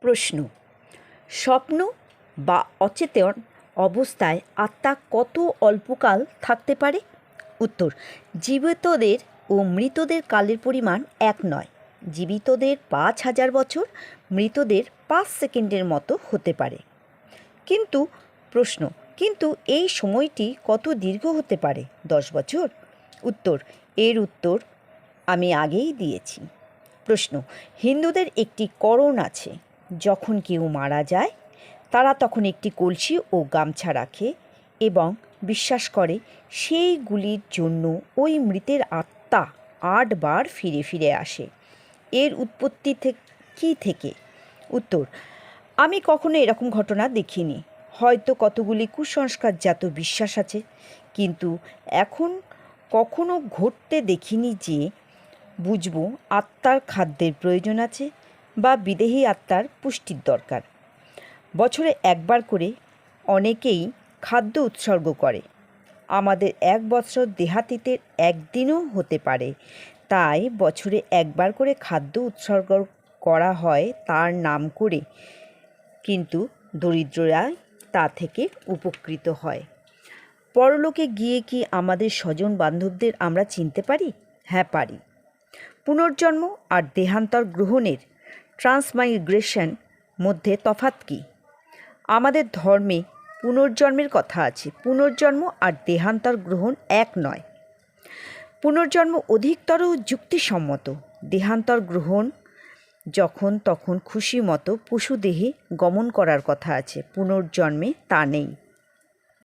প্রশ্ন: স্বপ্ন বা অচেতন অবস্থায় আত্মা কত অল্পকাল থাকতে পারে? উত্তর: জীবিতদের ও মৃতদের কালের পরিমাণ এক নয়। জীবিতদের ৫,০০০ বছর, মৃতদের ৫ সেকেন্ডের মতো হতে পারে। কিন্তু এই সময়টি কত দীর্ঘ হতে পারে? ১০ বছর? এর উত্তর আমি আগেই দিয়েছি। প্রশ্ন: হিন্দুদের একটি করণ আছে। যখন কেউ মারা যায় তারা তখন একটি কলসি ও গামছা রাখে এবং বিশ্বাস করে সেইগুলির জন্য ওই মৃতের আত্মা ৮ বার ফিরে ফিরে আসে। এর উৎপত্তি কী থেকে? উত্তর: আমি কখনো এরকম ঘটনা দেখিনি। হয়তো কতগুলি কুসংস্কারজাত বিশ্বাস আছে, কিন্তু এখন কখনো ঘটতে দেখিনি যে বুঝব আত্মার খাদ্যের প্রয়োজন আছে বা বিদেহী আত্মার পুষ্টির দরকার। বছরে একবার করে অনেকেই খাদ্য উৎসর্গ করে। আমাদের ১ বৎসর দেহাতীতের একদিনও হতে পারে, তাই বছরে একবার করে খাদ্য উৎসর্গ করা হয় তার নাম করে, কিন্তু দরিদ্ররাই তা থেকে উপকৃত হয়। পরলোকে গিয়ে কি আমাদের স্বজন বান্ধবদের আমরা চিনতে পারি? হ্যাঁ, পারি। পুনর্জন্ম আর দেহান্তর গ্রহণের ট্রান্সমাইগ্রেশন মধ্যে তফাৎ কী? আমাদের ধর্মে পুনর্জন্মের কথা আছে। পুনর্জন্ম আর দেহান্তর গ্রহণ এক নয়। পুনর্জন্ম অধিকতর যুক্তিসম্মত। দেহান্তর গ্রহণ যখন তখন খুশি মতো পশুদেহে গমন করার কথা আছে। পুনর্জন্মে তা নেই।